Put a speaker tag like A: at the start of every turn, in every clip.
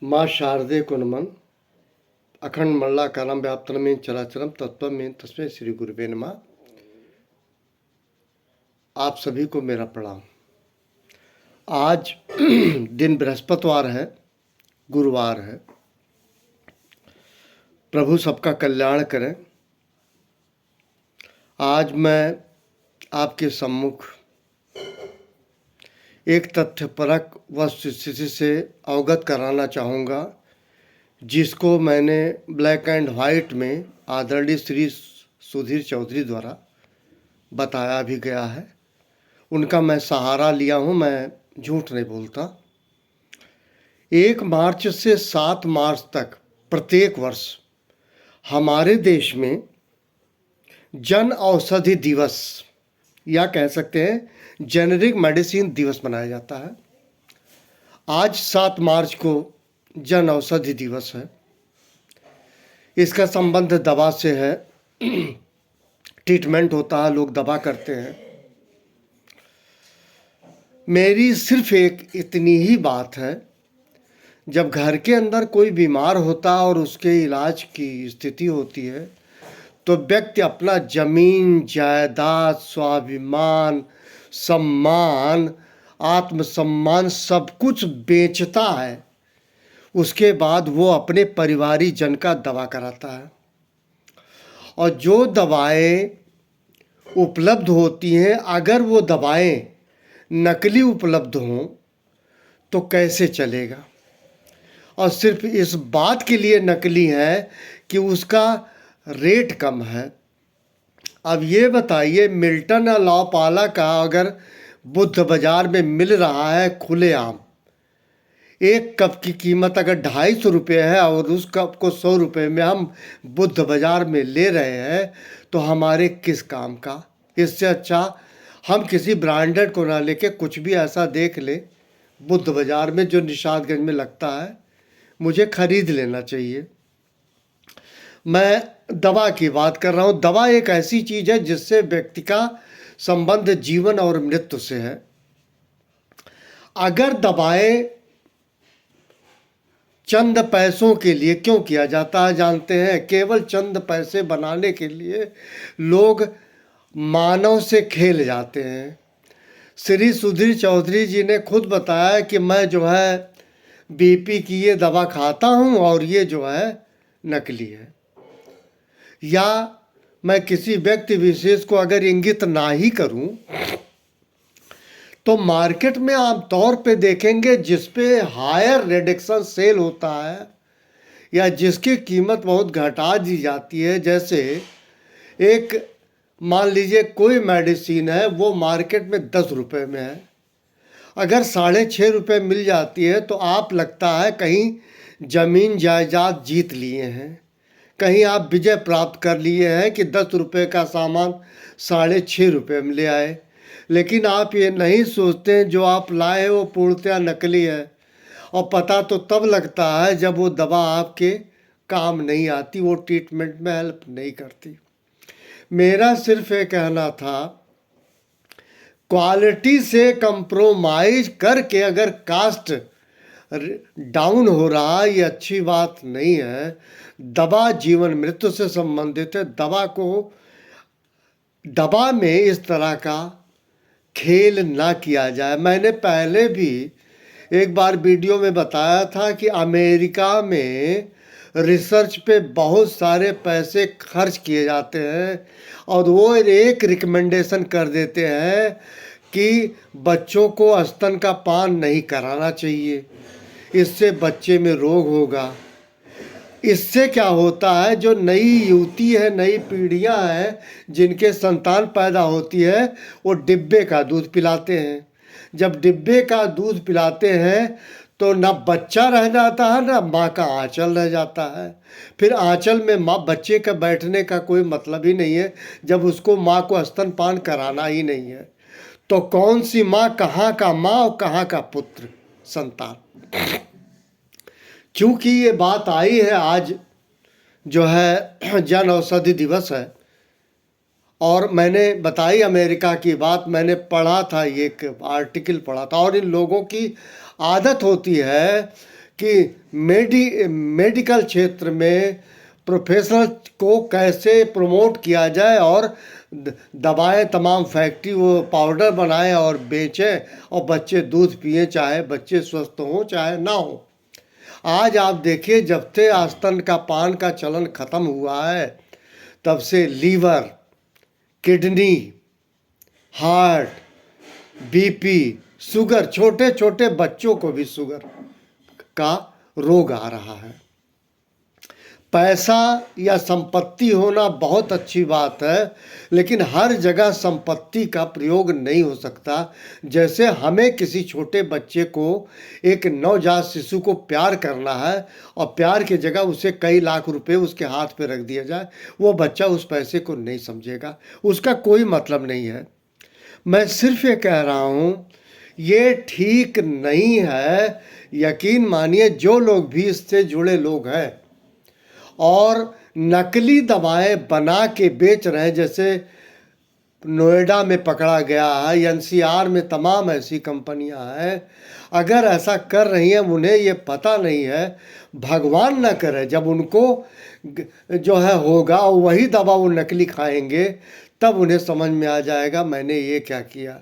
A: माँ शारदे को नमन। अखंड मंडलाकारं व्याप्तनमें चराचरं तत्त्वमें तस्मै श्री गुरुवे नमः। आप सभी को मेरा प्रणाम। आज दिन बृहस्पतिवार है, गुरुवार है। प्रभु सबका कल्याण करें। आज मैं आपके सम्मुख एक तथ्यपरक वस्तुस्थिति से अवगत कराना चाहूँगा, जिसको मैंने ब्लैक एंड वाइट में आदरणीय श्री सुधीर चौधरी द्वारा बताया भी गया है। उनका मैं सहारा लिया हूँ, मैं झूठ नहीं बोलता। 1 मार्च से 7 मार्च तक प्रत्येक वर्ष हमारे देश में जन औषधि दिवस या कह सकते हैं जेनेरिक मेडिसिन दिवस मनाया जाता है। आज 7 मार्च को जन औषधि दिवस है। इसका संबंध दवा से है। ट्रीटमेंट होता है, लोग दवा करते हैं। मेरी सिर्फ एक इतनी ही बात है, जब घर के अंदर कोई बीमार होता और उसके इलाज की स्थिति होती है तो व्यक्ति अपना जमीन जायदाद, स्वाभिमान, सम्मान, आत्मसम्मान सब कुछ बेचता है। उसके बाद वो अपने परिवारी जन का दवा कराता है। और जो दवाएं उपलब्ध होती हैं, अगर वो दवाएं नकली उपलब्ध हों तो कैसे चलेगा। और सिर्फ इस बात के लिए नकली है कि उसका रेट कम है। अब ये बताइए, मिल्टन या लॉपाला का अगर बुद्ध बाजार में मिल रहा है खुलेआम, एक कप की कीमत अगर 250 रुपये है और उस कप को 100 रुपये में हम बुद्ध बाजार में ले रहे हैं, तो हमारे किस काम का। इससे अच्छा हम किसी ब्रांडेड को ना लेके कुछ भी ऐसा देख ले बुद्ध बाजार में जो निशादगंज में लगता है, मुझे खरीद लेना चाहिए। मैं दवा की बात कर रहा हूँ। दवा एक ऐसी चीज़ है जिससे व्यक्ति का संबंध जीवन और मृत्यु से है। अगर दवाएं चंद पैसों के लिए क्यों किया जाता है जानते हैं? केवल चंद पैसे बनाने के लिए लोग मानव से खेल जाते हैं। श्री सुधीर चौधरी जी ने खुद बताया कि मैं जो है बीपी की ये दवा खाता हूँ और ये जो है नकली है। या मैं किसी व्यक्ति विशेष को अगर इंगित ना ही करूं तो मार्केट में आमतौर पे देखेंगे जिस पे हायर रिडक्शन सेल होता है या जिसकी कीमत बहुत घटा दी जाती है, जैसे एक मान लीजिए कोई मेडिसिन है, वो मार्केट में 10 रुपये में है, अगर 6.5 रुपये मिल जाती है तो आप लगता है कहीं ज़मीन जायदाद जीत लिए हैं, कहीं आप विजय प्राप्त कर लिए हैं कि 10 रुपये का सामान 6.5 रुपये में ले आए। लेकिन आप ये नहीं सोचते हैं जो आप लाए वो पूर्णतया नकली है। और पता तो तब लगता है जब वो दवा आपके काम नहीं आती, वो ट्रीटमेंट में हेल्प नहीं करती। मेरा सिर्फ ये कहना था, क्वालिटी से कंप्रोमाइज करके अगर कास्ट डाउन हो रहा है, ये अच्छी बात नहीं है। दवा जीवन मृत्यु से संबंधित है। दवा में इस तरह का खेल ना किया जाए। मैंने पहले भी एक बार वीडियो में बताया था कि अमेरिका में रिसर्च पे बहुत सारे पैसे खर्च किए जाते हैं और वो एक रिकमेंडेशन कर देते हैं कि बच्चों को स्तन का पान नहीं कराना चाहिए, इससे बच्चे में रोग होगा। इससे क्या होता है, जो नई युवती है, नई पीढ़ियां हैं जिनके संतान पैदा होती है, वो डिब्बे का दूध पिलाते हैं। जब डिब्बे का दूध पिलाते हैं तो ना बच्चा रह जाता है, ना माँ का आंचल रह जाता है। फिर आंचल में माँ बच्चे का बैठने का कोई मतलब ही नहीं है जब उसको माँ को स्तनपान कराना ही नहीं है। तो कौन सी माँ, कहाँ का माँ और कहाँ का पुत्र संतान। चूँकि ये बात आई है, आज जो है जन औषधि दिवस है और मैंने बताई अमेरिका की बात, मैंने पढ़ा था, ये एक आर्टिकल पढ़ा था। और इन लोगों की आदत होती है कि मेडिकल क्षेत्र में प्रोफेशनल को कैसे प्रमोट किया जाए और दवाएं तमाम फैक्ट्री वो पाउडर बनाएं और बेचें और बच्चे दूध पिए, चाहे बच्चे स्वस्थ हों चाहे ना हो। आज आप देखिए, जब से आस्तन का पान का चलन खत्म हुआ है तब से liver, kidney, heart, BP, sugar, छोटे छोटे बच्चों को भी शुगर का रोग आ रहा है। पैसा या संपत्ति होना बहुत अच्छी बात है, लेकिन हर जगह संपत्ति का प्रयोग नहीं हो सकता। जैसे हमें किसी छोटे बच्चे को, एक नवजात शिशु को प्यार करना है और प्यार की जगह उसे कई लाख रुपए उसके हाथ पे रख दिया जाए, वो बच्चा उस पैसे को नहीं समझेगा, उसका कोई मतलब नहीं है। मैं सिर्फ ये कह रहा हूँ, ये ठीक नहीं है। यकीन मानिए, जो लोग भी इससे जुड़े लोग हैं और नकली दवाएं बना के बेच रहे हैं, जैसे नोएडा में पकड़ा गया है, एनसीआर में तमाम ऐसी कंपनियां हैं, अगर ऐसा कर रही हैं, उन्हें ये पता नहीं है। भगवान न करे जब उनको जो है होगा वही दवा वो नकली खाएंगे, तब उन्हें समझ में आ जाएगा मैंने ये क्या किया।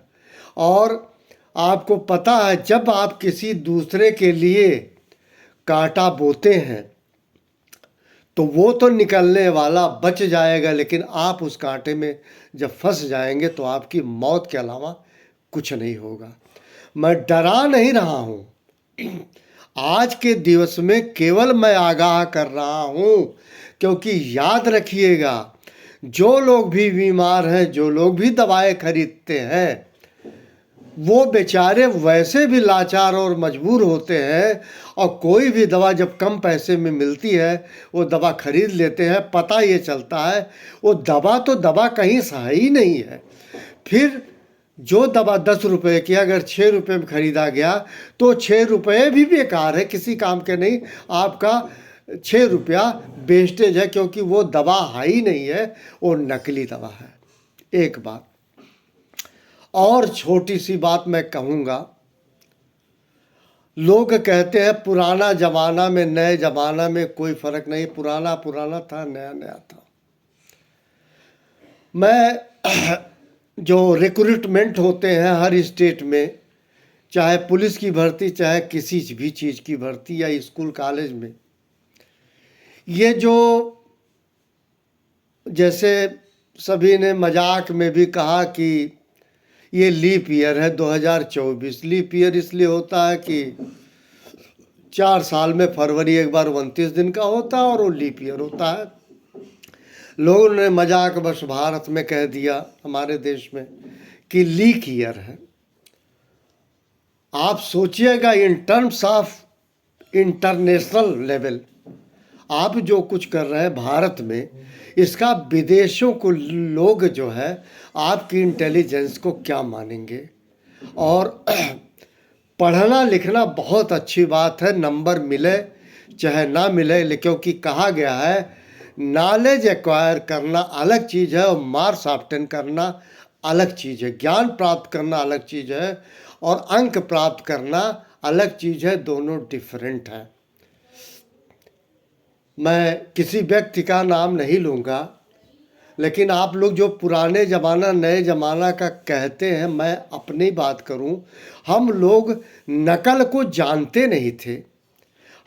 A: और आपको पता है, जब आप किसी दूसरे के लिए कांटा बोते हैं तो वो तो निकलने वाला बच जाएगा, लेकिन आप उस कांटे में जब फंस जाएंगे तो आपकी मौत के अलावा कुछ नहीं होगा। मैं डरा नहीं रहा हूँ, आज के दिवस में केवल मैं आगाह कर रहा हूँ, क्योंकि याद रखिएगा, जो लोग भी बीमार हैं, जो लोग भी दवाएं खरीदते हैं, वो बेचारे वैसे भी लाचार और मजबूर होते हैं, और कोई भी दवा जब कम पैसे में मिलती है वो दवा खरीद लेते हैं। पता ये चलता है वो दवा तो दवा कहीं सही नहीं है। फिर जो दवा 10 रुपए की अगर 6 रुपए में खरीदा गया तो 6 रुपये भी बेकार है, किसी काम के नहीं। आपका 6 रुपया वेस्टेज है, क्योंकि वो दवा ही नहीं है, वो नकली दवा है। एक बात और छोटी सी बात मैं कहूँगा, लोग कहते हैं पुराना ज़माना में नए ज़माना में कोई फ़र्क नहीं, पुराना पुराना था, नया नया था। मैं जो रिक्रूटमेंट होते हैं हर स्टेट में, चाहे पुलिस की भर्ती, चाहे किसी भी चीज़ की भर्ती या स्कूल कॉलेज में, ये जो जैसे सभी ने मजाक में भी कहा कि ये लीप ईयर है 2024। लीप ईयर इसलिए होता है कि 4 साल में फरवरी एक बार 29 दिन का होता है और वो लीप ईयर होता है। लोगों ने मजाक बस भारत में कह दिया, हमारे देश में, कि लीक ईयर है। आप सोचिएगा, in terms of international level आप जो कुछ कर रहे हैं भारत में, इसका विदेशों को लोग जो है आपकी इंटेलिजेंस को क्या मानेंगे। और पढ़ना लिखना बहुत अच्छी बात है, नंबर मिले चाहे ना मिले, क्योंकि कहा गया है नॉलेज एक्वायर करना अलग चीज़ है और मार्क्स ऑब्टेन करना अलग चीज़ है। ज्ञान प्राप्त करना अलग चीज़ है और अंक प्राप्त करना अलग चीज़ है, दोनों डिफरेंट है। मैं किसी व्यक्ति का नाम नहीं लूँगा, लेकिन आप लोग जो पुराने ज़माना नए ज़माना का कहते हैं, मैं अपनी बात करूं, हम लोग नकल को जानते नहीं थे।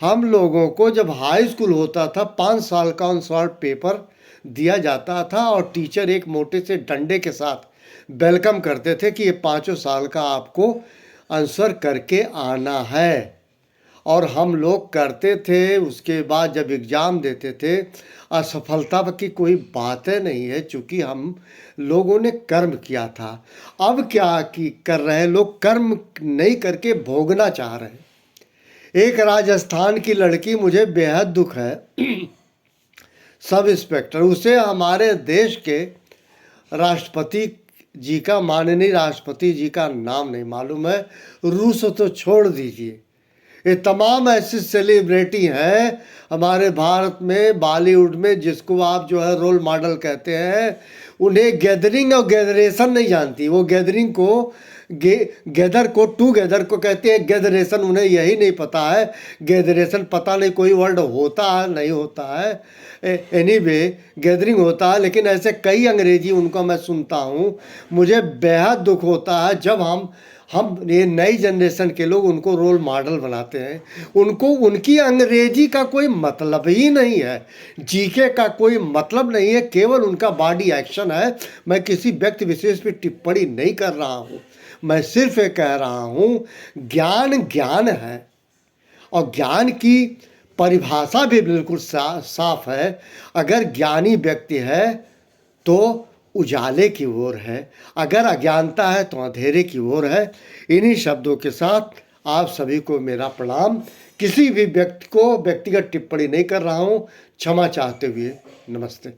A: हम लोगों को जब हाई स्कूल होता था 5 साल का आंसर पेपर दिया जाता था और टीचर एक मोटे से डंडे के साथ वेलकम करते थे कि ये 5 साल का आपको आंसर करके आना है, और हम लोग करते थे। उसके बाद जब एग्ज़ाम देते थे, असफलता की कोई बात नहीं है, चूँकि हम लोगों ने कर्म किया था। अब क्या की कर रहे हैं लोग, कर्म नहीं करके भोगना चाह रहे हैं। एक राजस्थान की लड़की, मुझे बेहद दुख है, सब इंस्पेक्टर, उसे हमारे देश के राष्ट्रपति जी का, माननीय राष्ट्रपति जी का नाम नहीं मालूम है, रूस तो छोड़ दीजिए। ये तमाम ऐसे सेलिब्रिटी हैं हमारे भारत में, बॉलीवुड में, जिसको आप जो है रोल मॉडल कहते हैं, उन्हें गैदरिंग और गैदरेशन नहीं जानती। वो गैदरिंग को गैदर को टूगेदर को कहते हैं गैदरेशन, उन्हें यही नहीं पता है गैदरेशन, पता नहीं कोई वर्ड होता है नहीं होता है, एनीवे गैदरिंग होता है। लेकिन ऐसे कई अंग्रेजी उनको मैं सुनता हूँ, मुझे बेहद दुख होता है जब हम ये नई जनरेशन के लोग उनको रोल मॉडल बनाते हैं। उनको उनकी अंग्रेजी का कोई मतलब ही नहीं है, जीके का कोई मतलब नहीं है, केवल उनका बॉडी एक्शन है। मैं किसी व्यक्ति विशेष पे टिप्पणी नहीं कर रहा हूँ, मैं सिर्फ ये कह रहा हूँ ज्ञान ज्ञान है, और ज्ञान की परिभाषा भी बिल्कुल साफ है। अगर ज्ञानी व्यक्ति है तो उजाले की ओर है, अगर अज्ञानता है तो अंधेरे की ओर है। इन्हीं शब्दों के साथ आप सभी को मेरा प्रणाम। किसी भी व्यक्ति को व्यक्तिगत टिप्पणी नहीं कर रहा हूँ, क्षमा चाहते हुए नमस्ते।